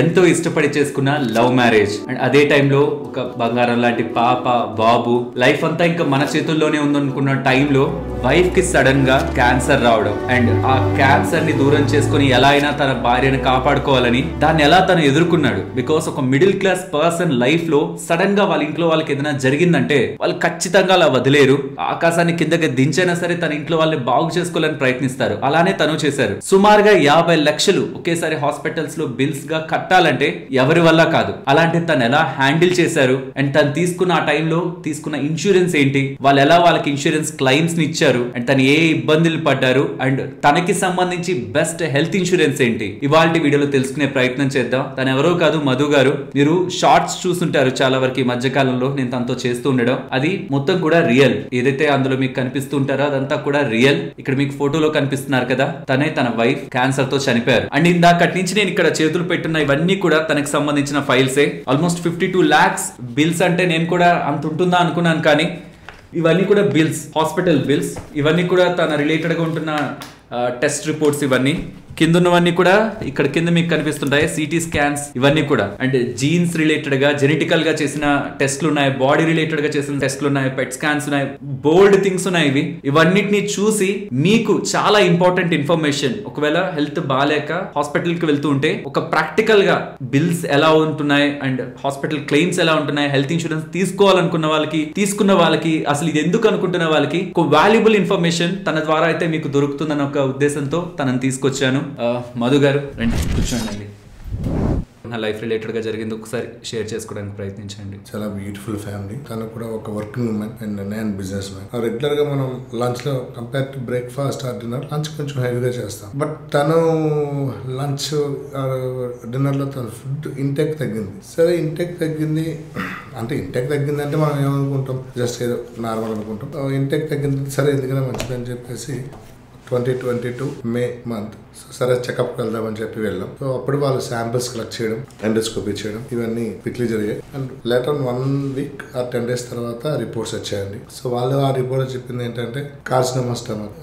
ఎంతో ఇష్టపడి చేసుకున్న లవ్ మ్యారేజ్ అండ్ అదే టైంలో ఒక బంగారం లాంటి పాప బాబు లైఫ్ అంతా ఇంకా మన చేతుల్లోనే ఉందనుకున్న టైంలో వైఫ్ కి సడన్ గా క్యాన్సర్ రావడం అండ్ ఆ క్యాన్సర్ ని దూరం చేసుకుని ఎలా అయినా తన భార్యను కాపాడుకోవాలని దాన్ని ఎలా తను ఎదుర్కొన్నాడు. బికాస్ ఒక మిడిల్ క్లాస్ పర్సన్ లైఫ్ లో సడన్ గా వాళ్ళ ఇంట్లో వాళ్ళకి ఏదైనా జరిగిందంటే వాళ్ళు ఖచ్చితంగా అలా వదిలేరు. ఆకాశాన్ని కిందకి దించైనా సరే తన ఇంట్లో వాళ్ళని బాగు చేసుకోవాలని ప్రయత్నిస్తారు. అలానే తను చేశారు. సుమారుగా 50 లక్షలు ఒకేసారి హాస్పిటల్స్ లో బిల్స్ గా కట్టాలంటే ఎవరి వల్ల కాదు. అలాంటి తను ఎలా హ్యాండిల్ చేశారు అండ్ తను తీసుకున్న ఆ టైంలో తీసుకున్న ఇన్సూరెన్స్ ఏంటి, వాళ్ళు ఎలా వాళ్ళకి ఇన్సూరెన్స్ క్లెయిమ్స్ ని ఇచ్చారు అండ్ తను ఏ ఇబ్బందులు పడ్డారు అండ్ తనకి సంబంధించి బెస్ట్ హెల్త్ ఇన్సూరెన్స్ ఏంటి, ఇవాల్టి వీడియోలో తెలుసుకునే ప్రయత్నం చేద్దాం. తను ఎవరో కాదు, మధు గారు. మీరు షార్ట్స్ చూస్తుంటారు చాలా వరకు ఈ మధ్య కాలంలో నేను తనతో చేస్తూ ఉండడం. అది మొత్తం కూడా రియల్. ఏదైతే అందులో మీకు కనిపిస్తూ ఉంటారో అదంతా కూడా రియల్. ఇక్కడ మీకు ఫోటోలో కనిపిస్తున్నారు కదా, తనే తన వైఫ్ క్యాన్సర్ తో చనిపోయారు. అండ్ ఇందాకటి నుంచి నేను ఇక్కడ చేతులు పెట్టున్న ఇవన్నీ కూడా తనకి సంబంధించిన ఫైల్సే. Almost 52 lakhs bills. అంటే నేను కూడా అంత ఉంటుందా అనుకున్నాను, కానీ ఇవన్నీ కూడా బిల్స్, హాస్పిటల్ బిల్స్. ఇవన్నీ కూడా తన రిలేటెడ్ గా ఉంటున్న టెస్ట్ రిపోర్ట్స్. ఇవన్నీ కింద ఉన్నవన్నీ కూడా ఇక్కడ కింద మీకు కనిపిస్తుంటాయి. సిటీ స్కాన్స్ ఇవన్నీ కూడా. అండ్ జీన్స్ రిలేటెడ్ గా జెనెటికల్ గా చేసిన టెస్ట్లు ఉన్నాయి, బాడీ రిలేటెడ్ గా చేసిన టెస్ట్లు ఉన్నాయి, పెట్ స్కాన్స్ ఉన్నాయి, బోల్డ్ థింగ్స్ ఉన్నాయి. ఇవన్నిటిని చూసి మీకు చాలా ఇంపార్టెంట్ ఇన్ఫర్మేషన్, ఒకవేళ హెల్త్ బాగాలేక హాస్పిటల్ కి వెళ్తూ ఉంటే ఒక ప్రాక్టికల్ గా బిల్స్ ఎలా ఉంటున్నాయి అండ్ హాస్పిటల్ క్లెయిమ్స్ ఎలా ఉంటున్నాయి, హెల్త్ ఇన్సూరెన్స్ తీసుకోవాలనుకున్న వాళ్ళకి, తీసుకున్న వాళ్ళకి, అసలు ఇది ఎందుకు అనుకుంటున్న వాళ్ళకి ఒక వాల్యుబుల్ ఇన్ఫర్మేషన్ తన ద్వారా అయితే మీకు దొరుకుతుందని ఒక ఉద్దేశంతో తనని తీసుకొచ్చాను. మధు గారు రండి, కూర్చోండి. నా లైఫ్ రిలేటెడ్ గా జరిగింది ఒకసారి షేర్ చేసుకోవడానికి ప్రయత్నించండి. చాలా బ్యూటిఫుల్ ఫ్యామిలీ. తను కూడా ఒక వర్కింగ్ ఉమెన్ అండ్ నేను బిజినెస్ మ్యాన్. రెగ్యులర్ గా మనం లంచ్ లో compare to breakfast are dinner, lunch కొంచెం హెవీగా చేస్తాం. బట్ తను లంచ్ డిన్నర్ లో తన ఫుడ్ ఇంటేక్ తగ్గింది. సరే ఇంటేక్ తగ్గింది అంటే మనం ఏమనుకుంటాం, జస్ట్ ఏదో నార్మల్ అనుకుంటాం. ఇంటేక్ తగ్గింది, సరే ఎందుకైనా మంచిదని చెప్పేసి 2022 మే మంత్ సరే చెకప్కి వెళ్దామని చెప్పి వెళ్ళాం. సో అప్పుడు వాళ్ళు శాంపిల్స్ కలెక్ట్ చేయడం, ఎండోస్కోపీ చేయడం, ఇవన్నీ క్విక్లీ జరిగాయి. And later 1 week or 10 days తర్వాత రిపోర్ట్స్ వచ్చాయండి. సో వాళ్ళు ఆ రిపోర్ట్ చెప్పింది ఏంటంటే కార్సినోమా స్టమక్.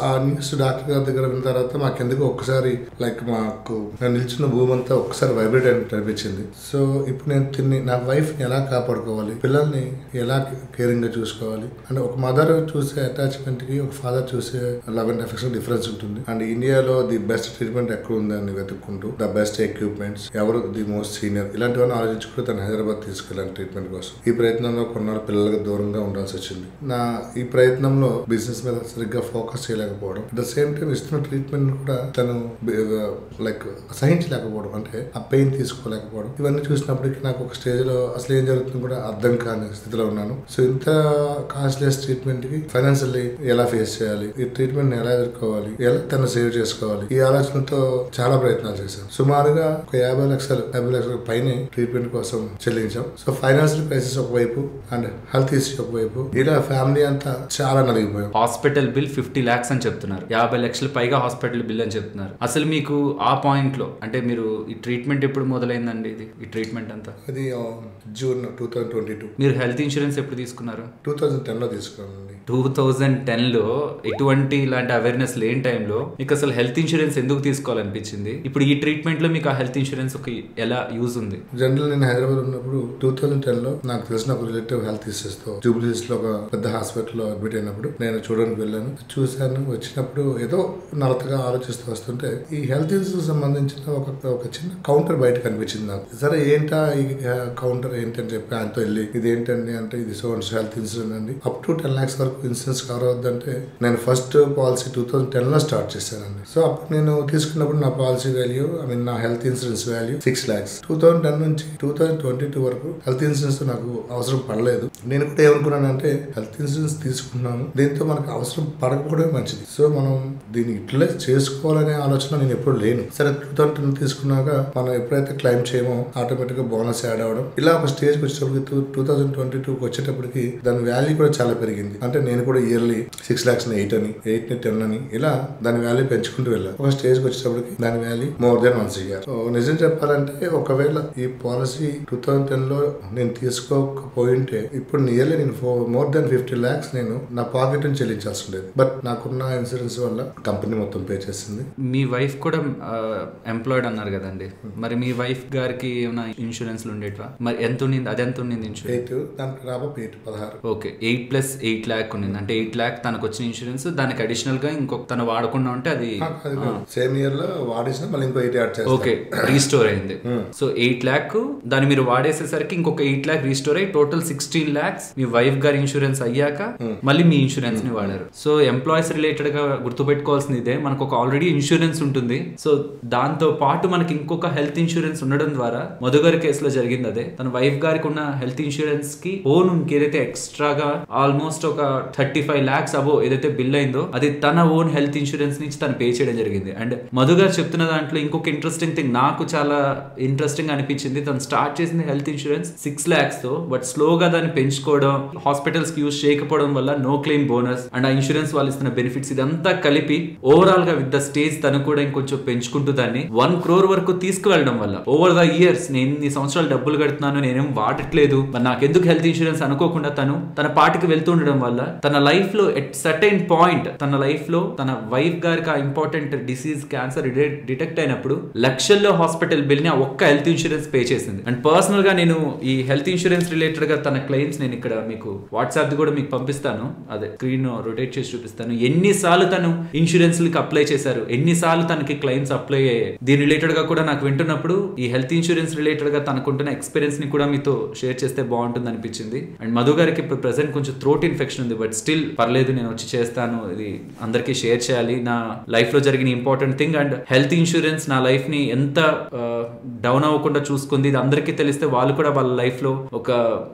ఆ న్యూస్ డాక్టర్ గారి దగ్గర విన్న తర్వాత మాకెందుకు ఒక్కసారి లైక్ మాకు నేను నిల్చున్న భూమి అంతా ఒక్కసారి వైబ్రేట్ అయినట్టు అనిపించింది. సో ఇప్పుడు నేను నా వైఫ్ ని ఎలా కాపాడుకోవాలి, పిల్లల్ని ఎలా కేరింగ్ గా చూసుకోవాలి, అంటే ఒక మదర్ చూసే అటాచ్మెంట్ కి ఒక ఫాదర్ చూసే లవ్ అండ్ అఫెక్షన్ డిఫరెన్స్ ఉంటుంది. అండ్ ఇండియాలో ది బెస్ట్ ట్రీట్మెంట్ ఎక్కడ ఉందని వెతుక్కుంటూ ద బెస్ట్ ఎక్విప్మెంట్స్, ఎవరు ది మోస్ట్ సీనియర్, ఇలాంటివన్నీ ఆలోచించుకుంటూ తను హైదరాబాద్ తీసుకెళ్ళాను ట్రీట్మెంట్ కోసం. ఈ ప్రయత్నంలో కొన్నాళ్ళు పిల్లలకు దూరంగా ఉండాల్సి వచ్చింది. ఈ ప్రయత్నంలో బిజినెస్ మీద సరిగ్గా ఫోకస్ చేయలేకపోవడం, అట్ ద సేమ్ టైం ఇస్తున్న ట్రీట్మెంట్ కూడా తను లైక్ సహించలేకపోవడం, అంటే ఆ పెయిన్ తీసుకోలేకపోవడం, ఇవన్నీ చూసినప్పటికీ నాకు ఒక స్టేజ్ లో అసలు ఏం జరుగుతుందో కూడా అర్థం కాని స్థితిలో ఉన్నాను. సో ఇంత కాస్ట్లెస్ ట్రీట్మెంట్ కి ఫైనాన్షియల్లీ ఎలా ఫేస్ చేయాలి, ఈ ట్రీట్మెంట్ ఎలా ఎదుర్కోవాలి, ఎలా తను సేవ్ చేసుకోవాలి, ఈ ఆలోచనతో చాలా ప్రయత్నాలు చేశాం. సుమారుగా ఒక 50 లక్షల పైన ట్రీట్మెంట్ కోసం చెల్లించాం. సో ఫైనాన్షియల్ క్రైసిస్ ఒకవైపు అండ్ హెల్త్ ఇష్యూ ఒకవైపు, ఇలా ఫ్యామిలీ అంతా చాలా నలిగిపోయాం. హాస్పిటల్ బిల్ 50 lakhs అని చెప్తున్నారు, 50 లక్షల పైగా హాస్పిటల్ బిల్ అని చెప్తున్నారు. అసలు మీకు ఆ పాయింట్ లో అంటే మీరు ఈ ట్రీట్మెంట్ ఎప్పుడు మొదలైందండి? ఈ ట్రీట్మెంట్ అంతా అది జూన్ 2022. మీరు హెల్త్ ఇన్సూరెన్స్ ఎప్పుడు తీసుకున్నారు? 2010 లో తీసుకున్నానండి. 2010 లో ఎటువంటి ఇలాంటి అవేర్నెస్ లేని టైంలో మీకు అసలు హెల్త్ ఇన్సూరెన్స్ ఎందుకు తీసుకోవాలనిపించింది? ఇప్పుడు ఈ ట్రీట్మెంట్ లో మీకు ఆ హెల్త్ ఇన్సూరెన్స్ ఒక ఎలా యూజ్ ఉంది? జనరల్ నేను హైదరాబాద్ ఉన్నప్పుడు 2010 లో నాకు తెలిసిన ఒక రిలేటివ్ హెల్త్ ఇష్యూస్ తో జూబ్లీహిల్స్ లో ఒక పెద్ద హాస్పిటల్ లో అడ్మిట్ అయినప్పుడు నేను చూడడానికి వెళ్ళాను, చూశాను. వచ్చినప్పుడు ఏదో నలతగా ఆలోచిస్తూ వస్తుంటే ఈ హెల్త్ ఇన్సూరెన్స్ సంబంధించిన ఒక చిన్న కౌంటర్ బయట కనిపించింది నాకు. సరే ఏంటా ఈ కౌంటర్ ఏంటని చెప్పి ఆయనతో వెళ్ళి ఇది ఏంటండి అంటే ఇది సోన్స్ హెల్త్ ఇన్సూరెన్స్ అండి, అప్ టు 10 lakhs వరకు ఇన్సూరెన్స్ కవర్ అవుద్దంటే నేను ఫస్ట్ పాలసీ 2010 లో స్టార్ట్ చేశానండి. సో అప్పుడు నేను తీసుకున్నప్పుడు నా పాలసీ వాల్యూ నా హెల్త్ ఇన్సూరెన్స్ వాల్యూ 6 lakhs. 2010 నుంచి 2022 వరకు హెల్త్ ఇన్సూరెన్స్ నాకు అవసరం పడలేదు. నేను కూడా ఏమనుకున్నానంటే హెల్త్ ఇన్సూరెన్స్ తీసుకున్నాను, దీంతో మనకు అవసరం పడకపోవడమే మంచిది. సో మనం దీన్ని యూటిలైజ్ చేసుకోవాలనే ఆలోచన నేను ఎప్పుడు లేను. సరే 2010 తీసుకున్నాక మనం ఎప్పుడైతే క్లైమ్ చేయమో ఆటోమేటిక్ గా బోనస్ యాడ్ అవడం, ఇలా ఒక స్టేజ్ కి వచ్చేటప్పటికి 2022 వచ్చేటప్పటికి దాని వాల్యూ కూడా చాలా పెరిగింది. అంటే నేను కూడా ఇయర్లీ 6 lakhs 8 అని 8 ని 10 అని ఇలా దాని వాల్యూ పెంచుకుంటూ వెళ్ళారు. ఒక స్టేజ్కి వచ్చేటప్పటికి దాని value more than 1 CR. So నిజం చెప్పాలంటే ఒకవేళ ఈ పాలసీ 2010 లో నేను తీసుకోకపోయింటే ఇప్పుడు నియర్లీ నేను మోర్ దెన్ 50 lakhs నేను నా పాకెట్ నుంచి చెల్లించాల్సి ఉండేది. బట్ నాకున్న ఇన్సూరెన్స్ వల్ల కంపెనీ మొత్తం పే చేసింది. మీ వైఫ్ కూడా ఎంప్లాయిడ్ అన్నారు కదండి, మరి మీ వైఫ్ గారికి ఏమైనా ఇన్సూరెన్స్లు ఉండేటివా? మరి ఎంత ఉండింది? అది ఎంత ఉండింది ఇన్సూరెన్స్? 8 దానికి రాబో 16. ఓకే, 8 + 8 lakh ఉండింది. అంటే 8 lakh తనకు వచ్చిన ఇన్సూరెన్స్, దానికి అడిషనల్ గా ఇంకొక తను వాడకుండా ఉంటే అది సేమ్ ఇయర్ లో వాడేసిన మళ్ళీ ఇంకో 8 యాడ్ చేస్తారు. ఓకే, రీస్టోర్ అయింది. సో 8 lakh దాన్ని మీరు వాడేసేసరికి ఇంకొక 8 lakh రీస్టోర్ అయ్యి టోటల్ 16 lakhs మీ వైఫ్ గారి ఇన్సూరెన్స్ అయ్యాక మళ్ళీ మీ ఇన్సూరెన్స్ ని వాడారు. సో ఎంప్లాయీస్ రిలేటెడ్ గా గుర్తుపెట్టుకోవాల్సింది ఇదే, మనకు ఒక ఆల్రెడీ ఇన్సూరెన్స్ ఉంటుంది. సో దాంతో పాటు మనకి ఇంకొక హెల్త్ ఇన్సూరెన్స్ ఉండడం ద్వారా మధుగారి కేసులో జరిగింది అదే. తన వైఫ్ గారికి ఉన్న హెల్త్ ఇన్సూరెన్స్ కి ఓన్ ఇంకేదైతే ఎక్స్ట్రాగా ఆల్మోస్ట్ ఒక 35 lakhs అబో ఏదైతే బిల్ అయిందో అది తన ఓన్ హెల్త్ ఇన్సూరెన్స్ నుంచి తను పే చేయడం జరిగింది. అండ్ మధు గారు చెప్తున్న దాంట్లో ఇంకొక ఇంట్రెస్టింగ్ థింగ్ నాకు చాలా ఇంట్రెస్టింగ్ అనిపించింది. తను స్టార్ట్ చేసింది హెల్త్ ఇన్సూరెన్స్ 6 lakhs తో, బట్ స్లోగా దాన్ని పెంచుకోవడం, హాస్పిటల్స్ కి యూజ్ చేయకపోవడం వల్ల నో క్లెయిమ్ బోనస్ అండ్ ఆ ఇన్సూరెన్స్ వాళ్ళు ఇస్తున్న బెనిఫిట్స్ ఇదంతా కలిపి ఓవరాల్ గా విత్ ద స్టేజ్ తను కూడా ఇంకొంచెం పెంచుకుంటూ దాన్ని 1 crore వరకు తీసుకువెళ్ళడం వల్ల ఓవర్ ద ఇయర్స్ నేను ఇన్ని సంవత్సరాలు డబ్బులు కడుతున్నాను, నేనేం వాడట్లేదు, మరి నాకెందుకు హెల్త్ ఇన్సూరెన్స్ అనుకోకుండా తను తన పాటికి వెళ్తూ ఉండడం వల్ల తన లైఫ్ లో ఎట్ సర్టైన్ పాయింట్ తన లైఫ్ లో తన వైఫ్ గారికి ఆ ఇంపార్టెంట్ డిసీజ్ క్యాన్సర్ డిటెక్ట్ అయినప్పుడు లక్షల్లో హాస్పిటల్ బిల్ ని ఒక్క హెల్త్ ఇన్సూరెన్స్ పే చేసింది. అండ్ పర్సనల్ గా నేను ఈ హెల్త్ ఇన్సూరెన్స్ రిలేటెడ్ గా తన క్లెయిమ్స్ నేను ఇక్కడ మీకు వాట్సాప్ కూడా మీకు పంపిస్తాను, అదే స్క్రీన్ రొటేట్ చేసి చూపిస్తాను. ఎన్నిసార్లు తను ఇన్సూరెన్స్ కి అప్లై చేశారు, ఎన్నిసార్లు తనకి క్లెయిమ్స్ అప్లై అయ్యాయి. దీని రిలేటెడ్ గా కూడా నాకు వింటున్నప్పుడు ఈ హెల్త్ ఇన్సూరెన్స్ రిలేటెడ్ గా తనకుంటున్న ఎక్స్పీరియన్స్ ని కూడా మీతో షేర్ చేస్తే బాగుంటుంది అనిపించింది. అండ్ మధు గారికి ఇప్పుడు ప్రెసెంట్ కొంచెం థ్రోట్ ఇన్ఫెక్షన్ ఉంది, బట్ స్టిల్ పర్లేదు, నేను వచ్చి చేస్తాను, ఇది అందరికీ షేర్ చేయాలి, నా లైఫ్ లో జరిగిన important thing. And health insurance నా లైఫ్ ని ఎంత డౌన్ అవ్వకుండా చూసుకుంది, ఇది అందరికీ తెలిస్తే వాళ్ళు కూడా వాళ్ళ లైఫ్ లో ఒక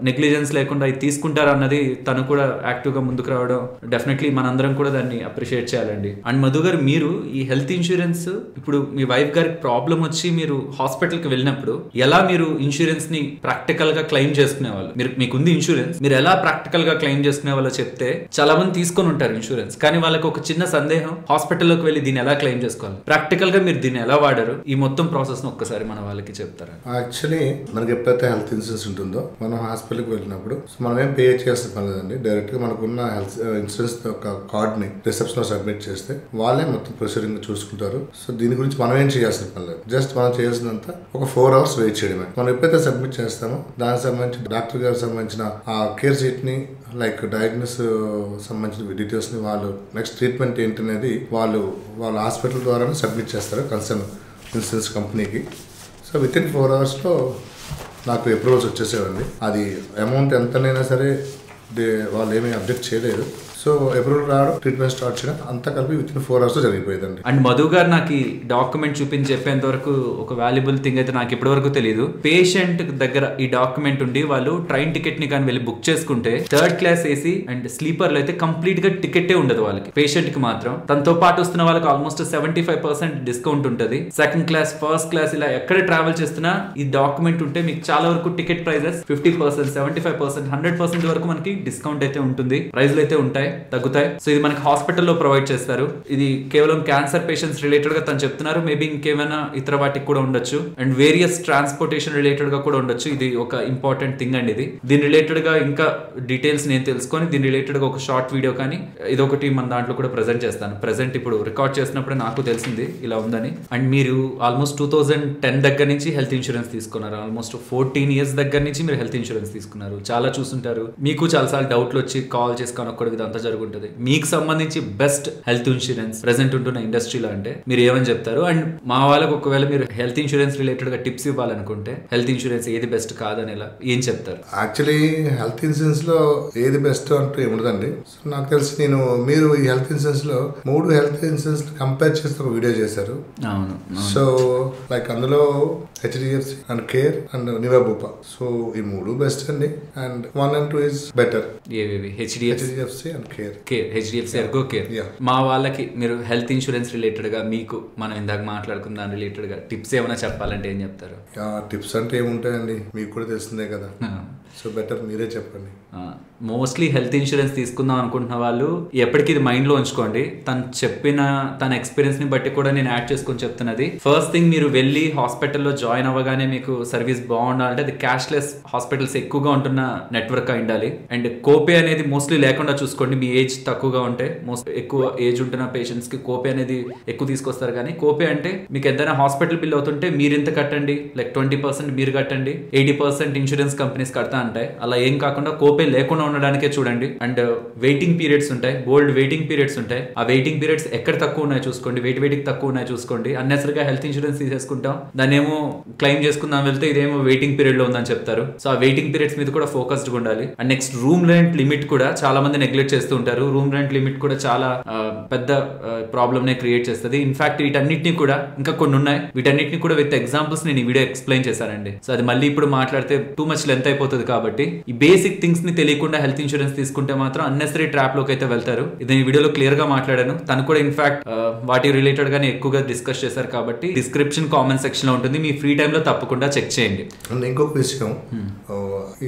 నెగ్లిజెన్స్ లేకుండా ఇది తీసుకుంటారు అన్నది తను కూడా యాక్టివ్ గా ముందుకు రావడం డెఫినెట్లీ మనందరం కూడా దాన్ని అప్రిషియేట్ చేయాలండి. అండ్ మధు గారు, మీరు ఈ హెల్త్ ఇన్సూరెన్స్ ఇప్పుడు మీ వైఫ్ గారికి ప్రాబ్లం వచ్చి మీరు హాస్పిటల్ కి వెళ్ళినప్పుడు ఎలా మీరు ఇన్సూరెన్స్ ని ప్రాక్టికల్ గా క్లెయిమ్ చేసుకునేవాళ్ళు? మీకుంది ఇన్సూరెన్స్, మీరు ఎలా ప్రాక్టికల్ గా క్లెయిమ్ చేసుకునే వాళ్ళు చెప్తే చాలా మంది తీసుకొని ఉంటారు ఇన్సూరెన్స్, కానీ వాళ్ళకి ఒక చిన్న సందేహం, హాస్పిటల్లోకి వెళ్ళి దీన్ని ఎలా క్లెయిమ్ చేసుకోవాలి, ప్రాక్టికల్ గా మీరు దీన్ని ఎలా వాడారు, ఈ మొత్తం ప్రాసెస్ ను ఒక్కసారి మన వాళ్ళకి చెప్తారా? యాక్చువల్లీ మనకి ఎప్పుడైతే హెల్త్ ఇన్సూరెన్స్ ఉంటుందో మనం హాస్పిటల్కి వెళ్ళినప్పుడు మనం ఏం పే చేస్తే పర్లేదండి, డైరెక్ట్ గా మనకున్న హెల్త్ ఇన్సూరెన్స్ ఒక కార్డ్ ని రిసెప్షన్ లో సబ్మిట్ చేస్తే వాళ్ళే మొత్తం ప్రొసీడింగ్ చూసుకుంటారు. సో దీని గురించి మనం ఏం చేయాల్సిన పర్లేదు, జస్ట్ మనం చేయాల్సినంత ఒక 4 hours వెయిట్ చేయడమే. మనం ఎప్పుడైతే సబ్మిట్ చేస్తామో దానికి సంబంధించి డాక్టర్ గారికి సంబంధించిన ఆ కేర్ షీట్ ని, లైక్ డయాగ్నోస్ సంబంధించిన డీటెయిల్స్ ని, వాళ్ళు నెక్స్ట్ ట్రీట్మెంట్ ఏంటనేది వాళ్ళ హాస్పిటల్ ద్వారా సబ్మిట్ చేస్తారు కన్సర్న్ ఇన్సూరెన్స్ కంపెనీకి. సో విత్ ఇన్ 4 hours లో నాకు అప్రూవల్స్ వచ్చేసేవండి. అది అమౌంట్ ఎంతనైనా సరే వాళ్ళు ఏమీ అబ్జెక్ట్ చేయలేదు. సో అప్రూవల్ రావడం, ట్రీట్మెంట్ స్టార్ట్ చేయడం అంతా కలిపి విత్ ఇన్ 4 hours లో జరిగిపోయిందండి. అండ్ మధు గారు నాకు ఈ డాక్యుమెంట్ చూపించి చెప్పేంత వరకు ఒక వాల్యుబుల్ థింగ్ అయితే నాకు ఇప్పటి వరకు తెలియదు. పేషెంట్ దగ్గర ఈ డాక్యుమెంట్ ఉండి వాళ్ళు ట్రైన్ టికెట్ ని కానీ వెళ్ళి బుక్ చేసుకుంటే 3rd class AC and sleeper లో అయితే కంప్లీట్ గా టికెటే ఉండదు వాళ్ళకి, పేషెంట్ కి మాత్రం. తనతో పాటు వస్తున్న వాళ్ళకి ఆల్మోస్ట్ 75% డిస్కౌంట్ ఉంటుంది. 2nd class, 1st class ఇలా ఎక్కడ ట్రావెల్ చేస్తున్నా ఈ డాక్యుమెంట్ ఉంటే మీకు చాలా వరకు టికెట్ ప్రైజెస్ 50%, 75%, 100% వరకు మనకి డిస్కౌంట్ అయితే ఉంటుంది, ప్రైజ్లు అయితే ఉంటాయి, తగ్గుతాయి. సో ఇది మనకి హాస్పిటల్లో ప్రొవైడ్ చేస్తారు. ఇది కేవలం క్యాన్సర్ పేషెంట్స్ రిలేటెడ్ గా తను చెప్తున్నారు, మేబీ ఇంకేమైనా ఇతర వాటికి కూడా ఉండొచ్చు, అండ్ వేరియస్ ట్రాన్స్పోర్టేషన్ రిలేటెడ్ గా కూడా ఉండొచ్చు. ఇది ఒక ఇంపార్టెంట్ థింగ్ అండి. ఇది దీని రిలేటెడ్ గా ఇంకా డీటెయిల్స్ నేను తెలుసుకొని దీని రిలేటెడ్ గా ఒక షార్ట్ వీడియో కానీ ఇదొకటి మన దాంట్లో కూడా ప్రెజెంట్ చేస్తాను. ప్రెజెంట్ ఇప్పుడు రికార్డ్ చేసినప్పుడు నాకు తెలిసింది ఇలా ఉందని. అండ్ మీరు ఆల్మోస్ట్ 2010 దగ్గర నుంచి హెల్త్ ఇన్సూరెన్స్ తీసుకున్నారు, ఆల్మోస్ట్ 14 years దగ్గర నుంచి మీరు హెల్త్ ఇన్సూరెన్స్ తీసుకున్నారు. చాలా చూసుంటారు, మీకు చాలాసార్లు డౌట్లు వచ్చి కాల్ చేసి కనుక్కోవడం ఇదంతా జరుగుతుంది. మీకు సంబంధించి బెస్ట్ హెల్త్ ఇన్సూరెన్స్ ప్రెసెంట్ ఉంటున్న ఇండస్ట్రీలో అంటే మీరు ఏమని చెప్తారు? అండ్ మా వాళ్ళకి ఒకవేళ మీరు హెల్త్ ఇన్సూరెన్స్ రిలేటెడ్ గా టిప్స్ ఇవ్వాలనుకుంటే హెల్త్ ఇన్సూరెన్స్ ఏది బెస్ట్ కాదని ఎలా ఏం చెప్తారు? యాక్చువల్లీ హెల్త్ ఇన్సూరెన్స్ లో ఏది బెస్ట్ అంటూ ఏముండదండి. సో నాకు తెలిసి మీరు ఈ హెల్త్ ఇన్సూరెన్స్ లో 3 హెల్త్ ఇన్సూరెన్స్ కంపేర్ చేస్తూ ఒక వీడియో చేశారు. అవును. సో లైక్ అందులో HDFC and care and Niva Bupa, so ఈ 3 బెస్ట్ అండి. And 1 and 2 is better. ఏవేవి? HDFC and care. HDFC Ergo care. మా వాళ్ళకి మీరు హెల్త్ ఇన్సూరెన్స్ రిలేటెడ్ గా మీకు మనం ఇందాక మాట్లాడుకున్న దాని రిలేటెడ్ గా టిప్స్ ఏమైనా చెప్పాలంటే ఏం చెప్తారు? టిప్స్ అంటే ఏముంటాయండి, మీకు కూడా తెలిసిందే కదా. సో బెటర్ మీరే చెప్పండి. మోస్ట్లీ హెల్త్ ఇన్సూరెన్స్ తీసుకుందాం అనుకుంటున్న వాళ్ళు ఎప్పటికీ ఇది మైండ్లో ఉంచుకోండి. తను చెప్పిన తన ఎక్స్పీరియన్స్ని బట్టి కూడా నేను యాడ్ చేసుకొని చెప్తున్నది. ఫస్ట్ థింగ్, మీరు వెళ్ళి హాస్పిటల్లో జాయిన్ అవ్వగానే మీకు సర్వీస్ బాగుండాలంటే అది క్యాష్లెస్ హాస్పిటల్స్ ఎక్కువగా ఉంటున్న నెట్వర్క్ అయి ఉండాలి. అండ్ కోపే అనేది మోస్ట్లీ లేకుండా చూసుకోండి. మీ ఏజ్ తక్కువగా ఉంటే, ఎక్కువ ఏజ్ ఉంటున్న పేషెంట్స్కి కోపే అనేది ఎక్కువ తీసుకొస్తారు. కానీ కోపే అంటే మీకు ఏదైనా హాస్పిటల్ బిల్ అవుతుంటే మీరు ఎంత కట్టండి, లైక్ 20% మీరు కట్టండి, 80% ఇన్సూరెన్స్ కంపెనీస్ కడతా ఉంటాయి. అలా ఏం కాకుండా కోపే లేకుండా ఉండడానికే చూడండి. అండ్ వెయిటింగ్ పీరియడ్స్ ఉంటాయి, బోల్డ్ వెయిటింగ్ పీరియడ్స్ ఉంటాయి. ఆ వెయిటింగ్ పీరియడ్స్ ఎక్కడ తక్కువ ఉన్నాయో చూసుకోండి, వెయిటింగ్ తక్కువ ఉన్నాయో చూసుకోండి. అన్నెసరిగా హెల్త్ ఇన్సూరెన్స్ తీసేసుకుంటాం, దాన్ని ఏమో క్లెయిమ్ చేసుకుందాం వెళ్తే ఇదేమో వెయిటింగ్ పీరియడ్ లో ఉందని చెప్తారు. సో ఆ వెయిటింగ్ పీరియడ్స్ మీద కూడా ఫోకస్డ్ గా ఉండాలి. And next, room rent limit కూడా చాలా మంది నెగ్లెక్ట్ చేస్తూ ఉంటారు. రూమ్ రెంట్ లిమిట్ కూడా చాలా పెద్ద ప్రాబ్లమ్ నే క్రియేట్ చేస్తుంది. ఇన్ఫాక్ట్ వీటన్నిటిని కూడా, ఇంకా కొన్ని ఉన్నాయి, వీటన్నిటిని కూడా విత్ ఎగ్జాంపుల్స్ నేను ఈ వీడియో ఎక్స్ప్లెయిన్ చేశానండి. సో అది మళ్ళీ ఇప్పుడు మాట్లాడితే టూ మచ్ లెంత్ అయిపోతుంది. కాబట్టి ఈ బేసిక్ థింగ్స్ ని తెలియకుండా హెల్త్ ఇన్సూరెన్స్ తీసుకుంటే మాత్రం అన్నెసరీ ట్రాప్ లోకి అయితే వెళ్తారు. ఇది ఈ వీడియోలో క్లియర్ గా మాట్లాడాను. తను కూడా ఇన్ఫాక్ట్ వాటి రిలేటెడ్ గానే ఎక్కువగా డిస్కస్ చేశారు. కాబట్టి డిస్క్రిప్షన్ కామెంట్ సెక్షన్ లో ఉంటుంది, మీ ఫ్రీ టైమ్ లో తప్పకుండా చెక్ చేయండి. అండ్ ఇంకొక విషయం,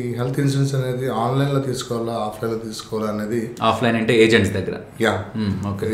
ఈ హెల్త్ ఇన్సూరెన్స్ అనేది ఆన్లైన్ లో తీసుకోవాలా, ఆఫ్లైన్ లో తీసుకోవాలా అనేది, ఆఫ్లైన్ అంటే ఏజెంట్స్ దగ్గర,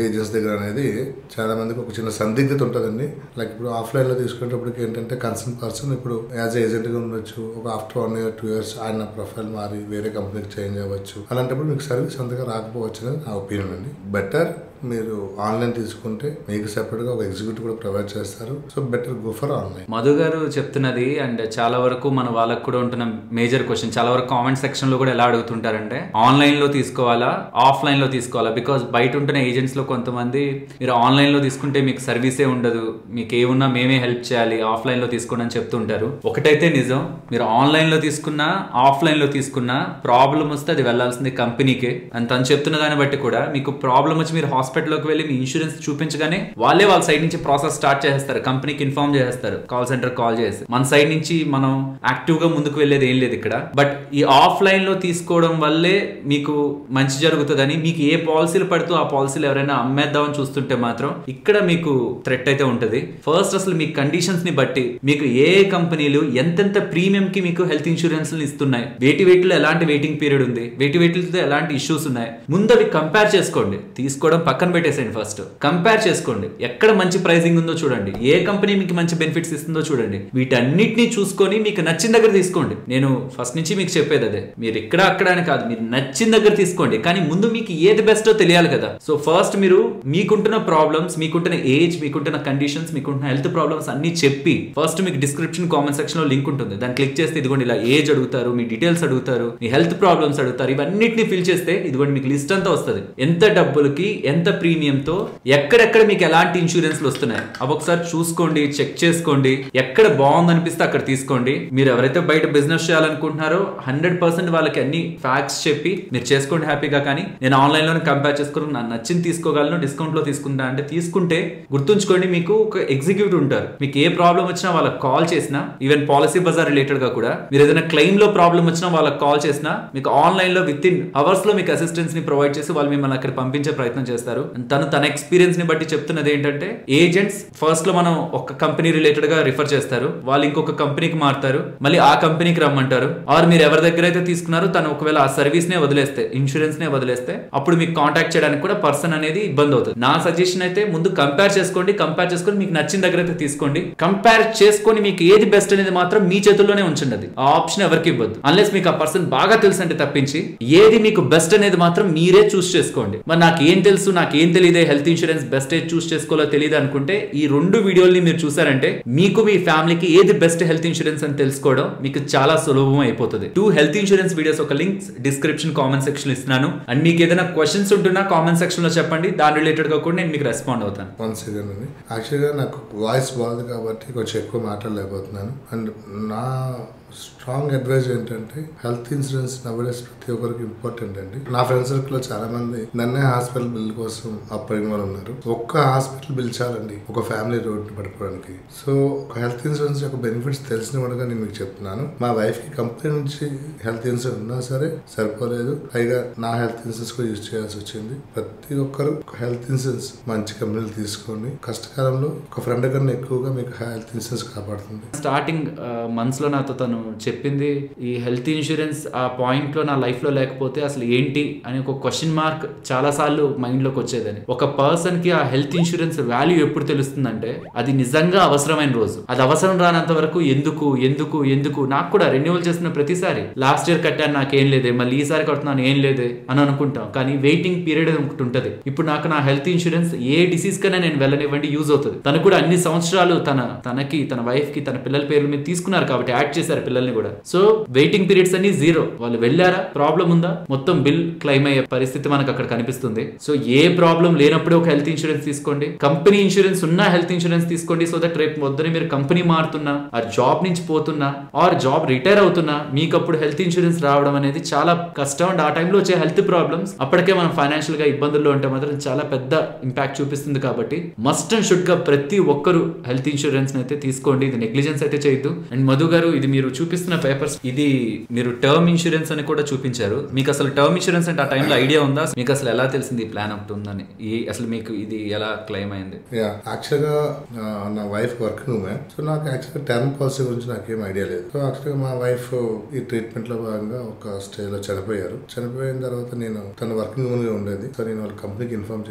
ఏజెంట్స్ దగ్గర అనేది చాలా మందికి ఒక చిన్న సందిగ్ధత ఉంటుందండి. లైక్ ఇప్పుడు ఆఫ్లైన్ లో తీసుకునేటప్పటికి ఏంటంటే కన్సర్న్ పర్సన్ ఇప్పుడు యాజ్ ఏజెంట్ గా ఉండొచ్చు. ఒక ఆఫ్టర్ 1 year 2 years ఆయన ప్రొఫైల్ మారి వేరే కంపెనీకి చేంజ్ అవ్వచ్చు. అలాంటప్పుడు మీకు సర్వీస్ అంతగా రాకపోవచ్చు అని నా ఒపీనియన్ అండి. బెటర్ మీరు ఆన్లైన్ తీసుకుంటే మీకు సెపరేట్ గా ఒక ఎగ్జిక్యూటివ్ కూడా ప్రొవైడ్ చేస్తారు. So better go for online. Madhu గారు చెప్తున్నది అండ్ చాలా వరకు మన వాళ్ళకు కూడా ఉంటున్న మేజర్ క్వశ్చన్, చాలా వరకు కామెంట్ సెక్షన్ లో కూడా ఎలా అడుగుతుంటారంటే ఆన్లైన్ లో తీసుకోవాలా, ఆఫ్లైన్ లో తీసుకోవాలా? బికాస్ బయట ఉంటున్న ఏజెంట్స్ లో కొంతమంది మీరు ఆన్లైన్ లో తీసుకుంటే మీకు సర్వీసే ఉండదు, మీకు ఏమున్నా మేమే హెల్ప్ చేయాలి, ఆఫ్లైన్ లో తీసుకోండి అని చెప్తుంటారు. ఒకటైతే నిజం, మీరు ఆన్లైన్ లో తీసుకున్నా ఆఫ్లైన్ లో తీసుకున్నా ప్రాబ్లం వస్తే అది వెళ్లాల్సింది కంపెనీకే. అని తను చెప్తున్న దాన్ని బట్టి కూడా మీకు ప్రాబ్లం వచ్చి మీరు హాస్పిటల్లోకి వెళ్ళి మీ ఇన్సూరెన్స్ చూపించగానే వాళ్ళ సైడ్ నుంచి ప్రాసెస్ స్టార్ట్ చేస్తారు, కంపెనీకి ఇన్ఫార్మ్ చేస్తారు, కాల్ సెంటర్ కాల్ చేసి. మన సైడ్ నుంచి మనం యాక్టివ్ గా ముందుకు వెళ్ళేది ఏం లేదు ఇక్కడ. బట్ ఈ ఆఫ్లైన్ లో తీసుకోవడం వల్లే మీకు మంచి జరుగుతుందని, మీకు ఏ పాలసీలు పడుతూ ఆ పాలసీలు ఎవరైనా అమ్మేద్దామని చూస్తుంటే మాత్రం ఇక్కడ మీకు థ్రెట్ అయితే ఉంటుంది. ఫస్ట్ అసలు మీ కండిషన్స్ ని బట్టి మీకు ఏ కంపెనీలు ఎంతెంత ప్రీమియం కి మీకు హెల్త్ ఇన్సూరెన్స్ ఇస్తున్నాయి, వేటిలో ఎలాంటి వెయిటింగ్ పీరియడ్ ఉంది, వేటితో ఎలాంటి ఇష్యూస్ ఉన్నాయి, ముందు అవి కంపేర్ చేసుకోండి. తీసుకోవడం పక్కన పెట్టేసేయండి, ఫస్ట్ కంపేర్ చేసుకోండి. ఎక్కడ మంచి ప్రైసింగ్ ఉందో చూడండి, ఏ కంపెనీ మీకు మంచి బెనిఫిట్స్ ఇస్తుందో చూడండి. వీటన్నిటిని చూసుకొని మీకు నచ్చిన దగ్గర తీసుకోండి. నేను ఫస్ట్ నుంచి మీకు చెప్పేది అదే, మీరు ఇక్కడ అక్కడ అని కాదు, మీరు నచ్చిన దగ్గర తీసుకోండి. కానీ ముందు మీకు ఏది బెస్టో తెలియాలి కదా. సో ఫస్ట్ మీరు మీకుంటున్న ప్రాబ్లమ్స్, మీకుంటున్న ఏజ్, మీకుంటున్న కండిషన్స్, మీకుంటున్న హెల్త్ ప్రాబ్లమ్స్ అన్ని చెప్పి, ఫస్ట్ మీకు డిస్క్రిప్షన్ కామెంట్ సెక్షన్ లో లింక్ ఉంటుంది, దాన్ని క్లిక్ చేస్తే ఇదిగోండి ఇలా ఏజ్ అడుగుతారు, మీ డీటెయిల్స్ అడుగుతారు, మీ హెల్త్ ప్రాబ్లమ్స్ అడుగుతారు, ఇవన్నిటిని ఫిల్ చేస్తే ఇదిగోండి మీకు లిస్ట్ అంతా వస్తుంది. ఎంత డబ్బులకి, ఎంత ప్రీమియంతో, ఎక్కడెక్కడ మీకు ఎలాంటి ఇన్సూరెన్స్లు వస్తున్నాయి అవి ఒకసారి చూసుకోండి, చెక్ చేసుకోండి. ఎక్కడ బాగుంది అనిపిస్తే అక్కడ తీసుకోండి. మీరు ఎవరైతే బయట బిజినెస్ చేయాలనుకుంటున్నారో 100% వాళ్ళకి అన్ని ఫ్యాక్ట్స్ చెప్పి మీరు చేసుకోండి హ్యాపీగా. కానీ నేను ఆన్లైన్ లోనే కంపేర్ చేసుకుని నాకు నచ్చింది తీసుకోగలను, డిస్కౌంట్ లో తీసుకుంటా అంటే తీసుకుంటే గుర్తుంచుకోండి, మీకు ఒక ఎగ్జిక్యూటివ్ ఉంటారు. మీకు ఏ ప్రాబ్లం వచ్చినా వాళ్ళకి కాల్ చేసినా, ఈవెన్ పాలసీ బజార్ రిలేటెడ్ గా కూడా మీరు ఏదైనా క్లెయిమ్ లో ప్రాబ్లం వచ్చినా వాళ్ళకి కాల్ చేసినా మీకు ఆన్లైన్ లో విత్ ఇన్ అవర్స్ లో మీకు అసిస్టెన్స్ ని ప్రొవైడ్ చేసి వాళ్ళు మిమ్మల్ని అక్కడ పంపించే ప్రయత్నం చేస్తారు. తన ఎక్స్పీరియన్స్ ని బట్టి చెప్తున్నది ఏంటంటే, ఏజెంట్స్ ఫస్ట్ లో మనం ఒక కంపెనీ రిలేటెడ్ గా రిఫర్ చేస్తారు, వాళ్ళు ఇంకొక కంపెనీకి మారుతారు, మళ్ళీ ఆ కంపెనీకి రమ్మంటారు. ఆర్ మీరు ఎవరి దగ్గర అయితే తీసుకున్నారో తను ఒకవేళ ఆ సర్వీస్ నే వదిలేస్తే, ఇన్సూరెన్స్ నే వదిలేస్తే, అప్పుడు మీకు కాంటాక్ట్ చేయడానికి కూడా పర్సన్ అనేది ఇబ్బంది అవుతుంది. నా సజెషన్ అయితే ముందు కంపేర్ చేసుకోండి, కంపేర్ చేసుకొని మీకు నచ్చిన దగ్గర అయితే తీసుకోండి. కంపేర్ చేసుకొని మీకు ఏది బెస్ట్ అనేది మాత్రం మీ చేతుల్లోనే ఉంచండి. అది ఆ ఆప్షన్ ఎవరికి ఇవ్వద్దు, అన్లెస్ మీకు ఆ పర్సన్ బాగా తెలుసు అంటే తప్పించి. ఏది మీకు బెస్ట్ అనేది మాత్రం మీరే చూస్ చేసుకోండి. మరి నాకేం తెలుసు, నాకేం తెలియదే, హెల్త్ ఇన్సూరెన్స్ బెస్ట్ ఏది చూస్ చేసుకోవాలో తెలియదు అనుకుంటే ఈ 2 వీడియోల్ని మీరు చూసారంటే మీకు మీ ఫ్యామిలీకి ఏది బెస్ట్ హెల్త్ ఇన్సూరెన్స్ అని తెలుసుకోవడం మీకు చాలా సులభం అయిపోతుంది. 2 హెల్త్ ఇన్సూరెన్స్ వీడియోస్ ఒక లింక్స్ డిస్క్రిప్షన్ కామెంట్ సెక్షన్ ఇస్తున్నాను. అండ్ మీకు ఏదైనా క్వశ్చన్స్ ఉంటున్నా కామెంట్ సెక్షన్ లో చెప్పండి, దాని రిలేటెడ్ గా కూడా నేను మీకు రెస్పాండ్ అవుతాను. యాక్చువల్గా నాకు వాయిస్ బాగుంది కాబట్టి కొంచెం ఎక్కువ మాట్లాడలేకపోతున్నాను. అండ్ నా స్ట్రాంగ్ అడ్వైజ్ ఏంటంటే హెల్త్ ఇన్సూరెన్స్ నవేడేస్ ప్రతి ఒక్కరికి ఇంపార్టెంట్ అండి. నా ఫ్రెండ్ సర్కిల్ లో చాలా మంది నన్నే హాస్పిటల్ బిల్ కోసం కోసం అప్పటికి వాళ్ళు ఉన్నారు. ఒక్క హాస్పిటల్ బిల్ చాలండి ఒక ఫ్యామిలీ రోడ్ పడిపోవడానికి. సో హెల్త్ ఇన్సూరెన్స్ యొక్క బెనిఫిట్స్ తెలిసిన వాడుగా నేను మీకు చెప్తున్నాను. మా వైఫ్ కి కంపెనీ నుంచి హెల్త్ ఇన్సూరెన్స్ ఉన్నా సరే సరిపోలేదు, పైగా నా హెల్త్ ఇన్సూరెన్స్ కూడా యూజ్ చేయాల్సి వచ్చింది. ప్రతి ఒక్కరు హెల్త్ ఇన్సూరెన్స్ మంచి కంపెనీలు తీసుకోండి. కష్టకాలంలో ఒక ఫ్రెండ్ కన్నా ఎక్కువగా మీకు హెల్త్ ఇన్సూరెన్స్ కాపాడుతుంది. స్టార్టింగ్ మంత్స్ లో నాతో తను చెప్పింది, ఈ హెల్త్ ఇన్సూరెన్స్ ఆ పాయింట్ లో నా లైఫ్ లో లేకపోతే అసలు ఏంటి అని ఒక క్వశ్చన్ మార్క్ చాలా సార్లు మైండ్ లోకి వచ్చేదని. ఒక పర్సన్ కి ఆ హెల్త్ ఇన్సూరెన్స్ వాల్యూ ఎప్పుడు తెలుస్తుందంటే అది నిజంగా అవసరమైన రోజు. అది అవసరం రానంత వరకు ఎందుకు ఎందుకు ఎందుకు నాకు కూడా రెన్యువల్ చేస్తున్న ప్రతిసారి లాస్ట్ ఇయర్ కట్టాను నాకేం లేదే, మళ్ళీ ఈసారి కడుతున్నాను ఏం లేదే అని అనుకుంటాం. కానీ వెయిటింగ్ పీరియడ్ ఒకటి ఉంటుంది. ఇప్పుడు నాకు నా హెల్త్ ఇన్సూరెన్స్ ఏ డిసీజ్ కన్నా నేను వెళ్ళనివ్వండి యూజ్ అవుతుంది. తను కూడా అన్ని సంవత్సరాలు తనకి తన వైఫ్ కి తన పిల్లల పేర్ల మీద తీసుకున్నారు కాబట్టి యాడ్ చేశారు పిల్లల్ని కూడా. సో వెయిటింగ్ పీరియడ్స్ అన్ని జీరో. వాళ్ళు వెళ్ళారా, ప్రాబ్లం ఉందా, మొత్తం బిల్ క్లెయిమ్ అయ్యే పరిస్థితి మనకు అక్కడ కనిపిస్తుంది. సో ఏ ప్రాబ్లం లేనప్పుడే ఒక హెల్త్ ఇన్సూరెన్స్ తీసుకోండి. కంపెనీ ఇన్సూరెన్స్ ఉన్న హెల్త్ ఇన్సూరెన్స్ తీసుకోండి. సో దట్ రేపు పొద్దున మీరు కంపెనీ మారుతున్నా, ఆ జాబ్ నుంచి పోతున్నా, ఆర్ జాబ్ రిటైర్ అవుతున్నా మీకు అప్పుడు హెల్త్ ఇన్సూరెన్స్ రావడం అనేది చాలా కష్టం. అండ్ ఆ టైంలో వచ్చే హెల్త్ ప్రాబ్లమ్స్ అప్పటికే మనం ఫైనాన్షియల్ గా ఇబ్బందుల్లో ఉంటే మాత్రం చాలా పెద్ద ఇంపాక్ట్ చూపిస్తుంది. కాబట్టి మస్ట్ అండ్ షుడ్ గా ప్రతి ఒక్కరు హెల్త్ ఇన్సూరెన్స్ అయితే తీసుకోండి. ఇది నెగ్లిజెన్స్ అయితే చేయొద్దు. అండ్ మధు గారు, ఇది మీరు చూపిస్తున్న పేపర్స్, ఇది మీరు టర్మ్ ఇన్సూరెన్స్ అని కూడా చూపించారు. మీకు అసలు టర్మ్ ఇన్సూరెన్స్ అంటే ఆ టైంలో ఐడియా ఉందా? మీకు అసలు ఎలా తెలిసింది ఈ ప్లాన్ ఒకటి ఉందని? అసలు మీకు ఇది ఎలా క్లెయిమ్ అయింది? యాక్చువల్గా నా వైఫ్ వర్కింగ్ ఉమెన్. సో నాకు యాక్చువల్గా టర్మ్ పాలసీ గురించి నాకేం ఐడియా లేదు. సో యాక్చువల్గా మా వైఫ్ ఈ ట్రీట్మెంట్ లో భాగంగా ఒక స్టేజ్ లో చనిపోయారు. చనిపోయిన తర్వాత నేను తన వర్కింగ్ ఉమెన్ గా ఉండేది. సో నేను వాళ్ళ కంపెనీకి ఇన్ఫార్మ్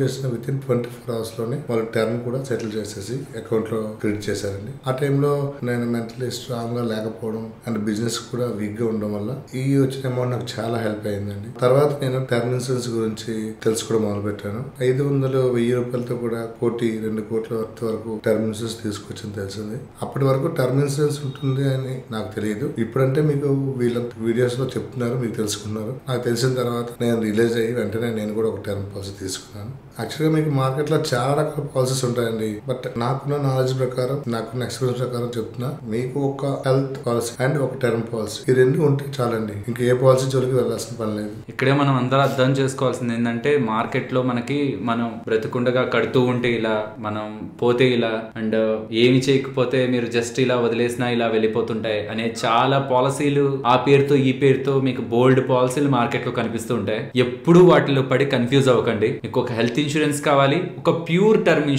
చేసిన విత్ ఇన్ 24 hours లోనే వాళ్ళ టర్మ్ కూడా సెటిల్ చేసేసి అకౌంట్ లో క్రెడిట్ చేశారండి. ఆ టైంలో నేను మెంటలీ స్ట్రాంగ్ గా లేకపోవడం అండ్ బిజినెస్ కూడా వీక్ గా ఉండడం వల్ల ఈ వచ్చిన అమౌంట్ నాకు చాలా హెల్ప్ అయిందండి. తర్వాత నేను టర్మ్ ఇన్సూరెన్స్ గురించి తెలుసుకోవడం మొదలు పెట్టాను. 500-1000 రూపాయలతో కూడా 1-2 కోట్ల వరకు టర్మ్ ఇన్సూరెన్స్ తీసుకొచ్చింది తెలిసింది. అప్పటి వరకు టర్మ్ ఇన్సూరెన్స్ ఉంటుంది అని నాకు తెలియదు. ఇప్పుడంటే మీకు వీళ్ళ వీడియోస్ లో చెప్తున్నారు, మీకు తెలుసుకున్నారు. నాకు తెలిసిన తర్వాత నేను రిలీజ్ అయ్యి వెంటనే నేను కూడా ఒక టర్మ్ పాలసీ తీసుకున్నాను. యాక్చువల్గా మీకు మార్కెట్ లో చాలా రకాల పాలసీస్ ఉంటాయండి. బట్ నాకున్న నాలెడ్జ్ ప్రకారం, నాకున్న ఎక్స్పీరియన్స్ ప్రకారం చెప్తున్నా, మీకు ఒక హెల్త్ పాలసీ అండ్ ఒక టర్మ్ పాలసీ ఈ రెండు ఉంటే చాలండి. ఇంకా ఏ పాలసీ జోలికి వెళ్ళాల్సిన పని లేదు. ఇక్కడే మనం అందరూ అర్థం చేసుకోవాల్సింది ఏంటంటే, మార్కెట్ లో మనకి మనం బ్రతుకుండగా కడుతూ ఉంటే ఇలా, మనం పోతే ఇలా, అండ్ ఏమి చేయకపోతే మీరు జస్ట్ ఇలా వదిలేసినా ఇలా వెళ్ళిపోతుంటాయి అనే చాలా పాలసీలు ఆ పేరుతో ఈ పేరుతో మీకు బోల్డ్ పాలసీలు మార్కెట్ లో కనిపిస్తూ ఉంటాయి. ఎప్పుడు వాటిలో పడి కన్ఫ్యూజ్ అవ్వకండి. మీకు ఒక హెల్త్ ఇన్సూరెన్స్ కావాలి, ఒక ప్యూర్ టర్మ్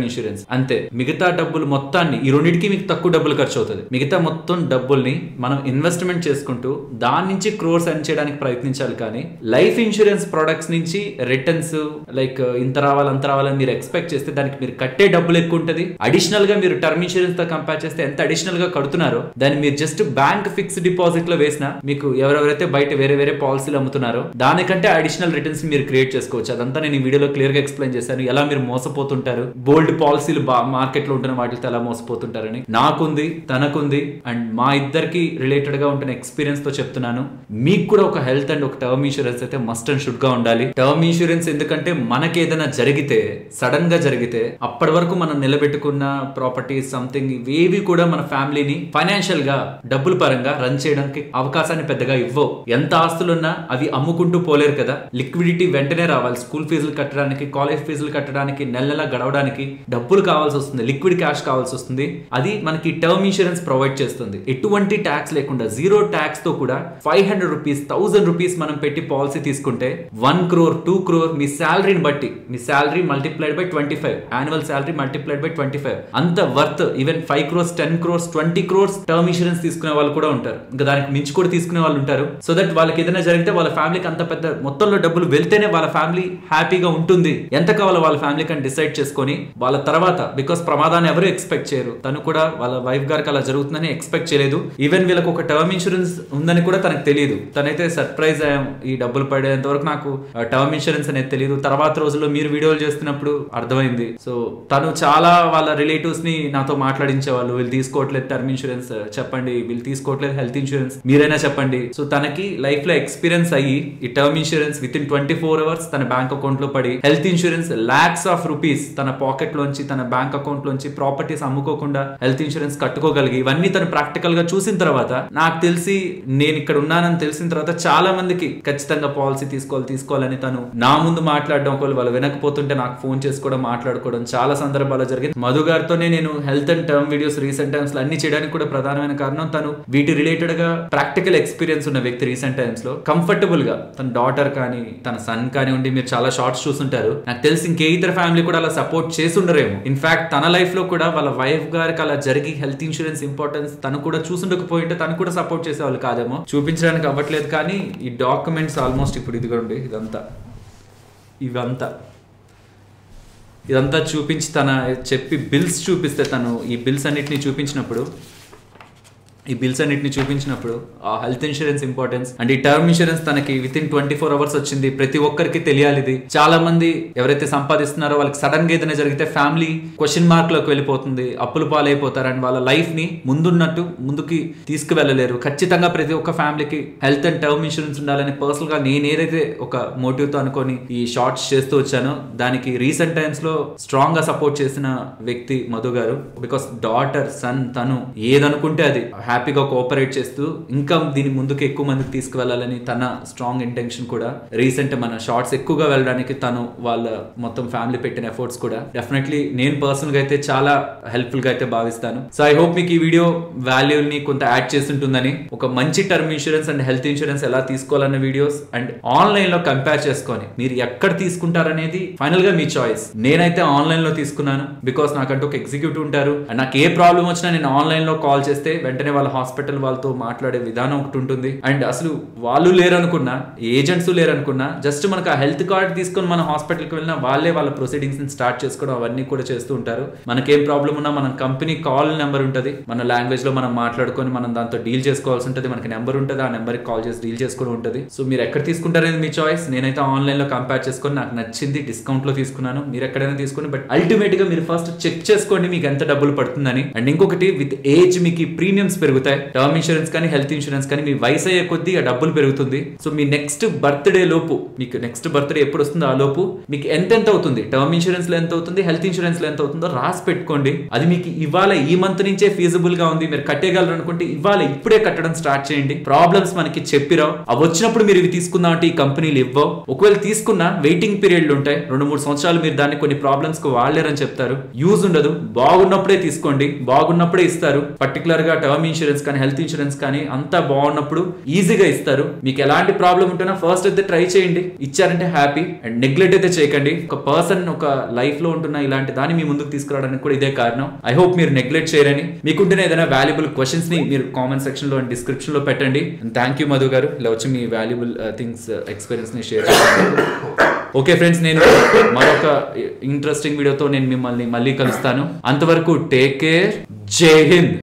ఇన్సూరెన్స్ అంతే. మిగతా డబ్బులు మొత్తాన్ని, ఈ రెండింటికి మీకు తక్కువ డబ్బులు ఖర్చు అవుతుంది. మిగతా మొత్తం డబ్బుల్ని మనం ఇన్వెస్ట్మెంట్ చేసుకుంటూ దాని నుంచి క్రోర్స్ ఎర్న్ చేయడానికి ప్రయత్నించాలి. కానీ లైఫ్ ఇన్సూరెన్స్ ప్రొడక్ట్స్ నుంచి రిటర్న్స్ లైక్ ఇంత రావాలి అంత రావాలని మీరు ఎక్స్పెక్ట్ చేస్తే దానికి మీరు కట్టే డబ్బులు ఎక్కువ ఉంటుంది. అడిషనల్ గా మీరు టర్మ్ ఇన్సూరెన్స్ తో కంపేర్ చేస్తే ఎంత అడిషనల్ గా కడుతున్నారో దాన్ని మీరు జస్ట్ బ్యాంక్ ఫిక్స్డ్ డిపాజిట్ లో వేసినా మీకు ఎవరెవరైతే బయట వేరే పాలసీలు అమ్ముతున్నారో దానికంటే అడిషనల్ రిటర్న్స్ మీరు క్రియేట్ చేసుకోవచ్చు. అదంతా నేను ఈ వీడియోలో క్లియర్ గా ఎక్స్ప్లెయిన్ చేశాను. ఎలా మీరు మోసపోతుంటారు, బోల్డ్ పాలసీలు మార్కెట్ లో ఉంటున్న వాటితో ఎలా మోసపోతుంటారని. నాకుంది, తనకుంది, అండ్ మా ఇద్దరికి రిలేటెడ్ గా ఉంటున్న ఎక్స్పీరియన్స్ తో చెప్తున్నాను. మీకు కూడా ఒక హెల్త్ అండ్ ఒక టర్మ్ ఇన్సూరెన్స్ అయితే మస్ట్ అండ్ షుడ్ గా ఉండాలి. టర్మ్ ఇన్సూరెన్స్ ఎందుకంటే మనకి ఏదైనా జరిగితే, సడన్ గా జరిగితే, అప్పటి వరకు మనం నిలబెట్టుకున్న ప్రాపర్టీస్ సంథింగ్ ఇవేవి కూడా మన ఫ్యామిలీని ఫైనాన్షియల్ గా డబ్బుల పరంగా రన్ చేయడానికి అవకాశాన్ని పెద్దగా ఇవ్వవు. ఎంత ఆస్తులున్నా అవి అమ్ముకుంటూ పోలేరు కదా. లిక్విడిటీ వెంటనే రావాలి. స్కూల్ ఫీజులు కట్టడానికి, కాలేజ్ ఫీజులు కట్టడానికి, నెల గడవడానికి డబ్బులు కావాల్సి వస్తుంది, లిక్విడ్ క్యాష్ కావాల్సి వస్తుంది. అది మనకి టర్మ్ ఇన్సూరెన్స్ ప్రొవైడ్ చేస్తుంది. ఎటువంటి ట్యాక్స్ లేకుండా, 0 ట్యాక్స్ తో కూడా 500 రూపీస్, 1000 రూపీస్ మనం పెట్టి పాలసీ తీసుకుంటే 1 crore, 2 crore మీ శాలరీని బట్టి, మీ salary multiplied by 25, annual salary multiplied by 25 అంత worth. Even 5 crores, 10 crores, 20 crores term insurance తీసుకునే వాళ్ళు కూడా ఉంటారు. ఇంకా దానికి మించి కూడా తీసుకునే వాళ్ళు ఉంటారు. సో దట్ వాళ్ళకి ఏదైనా జరిగితే వాళ్ళ ఫ్యామిలీకి అంత పెద్ద మొత్తంలో డబ్బులు వెళ్తేనే వాళ్ళ ఫ్యామిలీ హ్యాపీగా ఉంటుంది. ఎంత కావాలో వాళ్ళ ఫ్యామిలీకి అని డిసైడ్ చేసుకొని వాళ్ళ తర్వాత, బికాస్ ప్రమాదాన్ని ఎవరు ఎక్స్పెక్ట్ చేయరు. తను కూడా వాళ్ళ వైఫ్ గారికి అలా జరుగుతుందని ఎక్స్పెక్ట్ చేయలేదు. ఈవెన్ వీళ్ళకి ఒక టర్మ్ ఇన్సూరెన్స్ ఉందని కూడా తనకు తెలియదు. తనైతే సర్ప్రైజ్ అయ్యాం. ఈ డబ్బులు పడేంత వరకు నాకు టర్మ్ ఇన్సూరెన్స్ అనేది తెలియదు. తర్వాత రోజుల్లో మీరు వీడియోలు చేస్తున్నప్పుడు అర్థమైంది. సో తను చాలా వాళ్ళ రిలేటివ్స్ ని నాతో మాట్లాడించేవాళ్ళు. వీళ్ళు తీసుకోవట్లేదు టర్మ్ ఇన్సూరెన్స్, చెప్పండి. వీళ్ళు తీసుకోవట్లేదు హెల్త్ ఇన్సూరెన్స్, మీరైనా చెప్పండి. సో తనకి లైఫ్ లో ఎక్స్పీరియన్స్ అయ్యి ఈ term insurance with in 24 hours తన బ్యాంక్ అకౌంట్ లో పడి, health insurance lakhs of rupees తన పాకెట్ లోంచి, తన బ్యాంక్ అకౌంట్ లోంచి ప్రాపర్టీస్ అమ్ముకోకుండా హెల్త్ ఇన్సూరెన్స్ కట్టుకోగలిగి, ఇవన్నీ తను ప్రాక్టికల్ గా చూసిన తర్వాత, నాకు తెలిసి నేను ఇక్కడ ఉన్నానని తెలిసిన తర్వాత చాలా మందికి ఖచ్చితంగా పాలసీ తీసుకోవాలని తను తను నా ముందు మాట్లాడడం, ఒకవేళ వాళ్ళు వినకపోతుంటే నాకు ఫోన్ చేసుకోవడం, మాట్లాడుకోవడం చాలా సందర్భాల్లో జరిగింది. మధు గారితోనే నేను health and term videos recent times లో అన్ని చేయడానికి కూడా ప్రధానమైన కారణం తను వీటి రిలేటెడ్ గా ప్రాక్టికల్ ఎక్స్పీరియన్స్ ఉన్న వ్యక్తి. రీసెంట్ టైమ్స్ లో కంఫర్టబుల్ గా తన డాటర్ కానీ తన సన్ కానీ ఉండి, మీరు చాలా షార్ట్స్ చూస్తుంటారు, నాకు తెలిసి ఇంకే ఇతర ఫ్యామిలీ కూడా అలా సపోర్ట్ చేసి ఉండరేమో. ఇన్ఫాక్ట్ తన లైఫ్ లో కూడా వాళ్ళ వైఫ్ గారికి అలా జరిగి హెల్త్ ఇన్సూరెన్స్ ఇంపార్టెన్స్ తను కూడా చూసుండకపోయింటే తను కూడా సపోర్ట్ చేసేవాళ్ళు కాదేమో. చూపించడానికి అవ్వట్లేదు కానీ ఈ డాక్యుమెంట్స్ ఆల్మోస్ట్ ఇప్పుడు ఇదిగోండి ఇదంతా చూపించి తన చెప్పి బిల్స్ చూపిస్తే, తను ఈ బిల్స్ అన్నిటిని చూపించినప్పుడు ఆ హెల్త్ ఇన్సూరెన్స్ ఇంపార్టెన్స్ అండ్ ఈ టర్మ్ ఇన్సూరెన్స్ తనకి విత్ ఇన్ 24 hours వచ్చింది. ప్రతి ఒక్కరికి తెలియాలి ఇది. చాలా మంది ఎవరైతే సంపాదిస్తున్నారో వాళ్ళకి సడన్ గా ఏదైనా జరిగితే ఫ్యామిలీ క్వశ్చన్ మార్క్ లోకి వెళ్ళిపోతుంది, అప్పులు పాలైపోతారు అండ్ వాళ్ళ లైఫ్ ని ముందుకి తీసుకువెళ్ళలేరు. ఖచ్చితంగా ప్రతి ఒక్క ఫ్యామిలీకి హెల్త్ అండ్ టర్మ్ ఇన్సూరెన్స్ ఉండాలని పర్సనల్ గా నేను ఏదైతే ఒక మోటివ్ తో అనుకొని ఈ షార్ట్స్ చేస్తూ వచ్చానో దానికి రీసెంట్ టైమ్స్ లో స్ట్రాంగ్ గా సపోర్ట్ చేసిన వ్యక్తి మధు గారు. బికాస్ డాటర్, సన్, తను ఏదనుకుంటే అది హ్యాపీగా కోఆపరేట్ చేస్తూ ఇంకా దీని ముందుకు ఎక్కువ మందికి తీసుకువెళ్ళాలని తన స్ట్రాంగ్ ఇంటెన్షన్ కూడా. రీసెంట్ మన షార్ట్స్ ఎక్కువగా వెళ్ళడానికి తను వాళ్ళ మొత్తం ఫ్యామిలీ పెట్టిన ఎఫర్ట్స్ కూడా డెఫినెట్లీ నేను పర్సనల్ గా అయితే చాలా హెల్ప్ఫుల్ గా అయితే భావిస్తాను. సో ఐ హోప్ మీకు ఈ వీడియో వాల్యూని కొంత యాడ్ చేస్తుంటుందని, ఒక మంచి term insurance and health insurance ఎలా తీసుకోవాలన్న వీడియోస్ అండ్ ఆన్లైన్ లో కంపేర్ చేసుకొని మీరు ఎక్కడ తీసుకుంటారనేది ఫైనల్ గా మీ చాయిస్. నేనైతే ఆన్లైన్ లో తీసుకున్నాను బికాస్ నాకంటూ ఒక ఎగ్జిక్యూటివ్ ఉంటారు అండ్ నాకు ఏ ప్రాబ్లం వచ్చినా నేను ఆన్లైన్ లో కాల్ చేస్తే వెంటనే వాళ్ళ హాస్పిటల్ వాళ్ళతో మాట్లాడే విధానం ఒకటి ఉంటుంది. అండ్ అసలు వాళ్ళు లేరనుకున్నా, ఏజెంట్స్ లేరనుకున్నా, జస్ట్ మనకు ఆ హెల్త్ కార్డ్ తీసుకొని మన హాస్పిటల్కి వెళ్ళినా వాళ్ళే వాళ్ళ ప్రొసీడింగ్స్ ని స్టార్ట్ చేసుకోవడం అవన్నీ కూడా చేస్తూ ఉంటారు. మనకేం ప్రాబ్లం ఉన్నా మన కంపెనీ కాల్ నెంబర్ ఉంటుంది, మన లాంగ్వేజ్ లో మనం మాట్లాడుకొని మనం దాంతో డీల్ చేసుకోవాల్సి ఉంటుంది. మనకి నెంబర్ ఉంటుంది, ఆ నెంబర్ కి కాల్ చేసి డీల్ చేసుకోవడం ఉంటుంది. సో మీరు ఎక్కడ తీసుకుంటారనేది మీ చాయిస్. నేనైతే ఆన్లైన్ లో కంపేర్ చేసుకొని నాకు నచ్చింది, డిస్కౌంట్ లో తీసుకున్నాను. మీరు ఎక్కడైనా తీసుకోండి, బట్ అల్టిమేట్ గా మీరు ఫస్ట్ చెక్ చేసుకోండి మీకు ఎంత డబ్బులు పడుతుందని. అండ్ ఇంకొకటి, విత్ ఏజ్ మీకు ప్రీమియమ్స్ పెరుగుతాయి. టర్మ్ ఇన్సూరెన్స్ కానీ హెల్త్ ఇన్సూరెన్స్ కానీ మీ వయసు అయ్యే కొద్దీ ఆ డబ్బులు పెరుగుతుంది. సో మీ నెక్స్ట్ బర్త్డే లోపు, మీకు నెక్స్ట్ బర్త్డే ఎప్పుడు వస్తుందో ఆ లోపు మీకు ఎంత అవుతుంది, టర్మ్ ఇన్సూరెన్స్ లో ఎంత అవుతుంది, హెల్త్ ఇన్సూరెన్స్ లో ఎంత అవుతుందో రాసి పెట్టుకోండి. అది మీకు ఇవాళ ఈ మంత్ నుంచే ఫీజిబుల్ గా ఉంది, మీరు కట్టేయగలరు అనుకుంటే ఇవాళ ఇప్పుడే కట్టడం స్టార్ట్ చేయండి. ప్రాబ్లమ్స్ మనకి చెప్పిరావు, అవి వచ్చినప్పుడు మీరు ఇవి తీసుకుందాం అంటే ఈ కంపెనీలు ఇవ్వవు. ఒకవేళ తీసుకున్నా వెయిటింగ్ పీరియడ్లు ఉంటాయి, 2-3 సంవత్సరాలు మీరు దాన్ని కొన్ని ప్రాబ్లమ్స్ కు వాడలేరని చెప్తారు. యూజ్ ఉండదు. బాగున్నప్పుడే తీసుకోండి, బాగున్నప్పుడే ఇస్తారు. పర్టికులర్ గా టర్మ్ ఇన్సూరెన్స్ కానీ హెల్త్ ఇన్సూరెన్స్ కానీ అంతా బాగున్నప్పుడు ఈజీగా ఇస్తారు. మీకు ఎలాంటి ప్రాబ్లం ఉంటున్నా ఫస్ట్ అయితే ట్రై చేయండి, ఇచ్చారంటే హ్యాపీ. అండ్ నెగ్లెక్ట్ అయితే చేయకండి. ఒక పర్సన్ ఒక లైఫ్ లో ఉంటున్న ఇలాంటి దాన్ని మీ ముందుకు తీసుకురావడానికి కూడా ఇదే కారణం. ఐ హోప్ మీరు నెగ్లెక్ట్ చేయరని. మీకుంటున్న ఏదైనా వాల్యుబుల్ క్వశ్చన్స్ ని మీరు కామెంట్ సెక్షన్ లో అండ్ డిస్క్రిప్షన్ లో పెట్టండి. థ్యాంక్ యూ మధు గారు, ఇలా వచ్చి మీ వాల్యుబుల్ థింగ్స్ ఎక్స్పీరియన్స్ ని షేర్ చేయండి. ఓకే ఫ్రెండ్స్, నేను మరొక ఇంట్రెస్టింగ్ వీడియోతో నేను మిమ్మల్ని మళ్ళీ కలుస్తాను. అంతవరకు టేక్ కేర్. జై హింద్.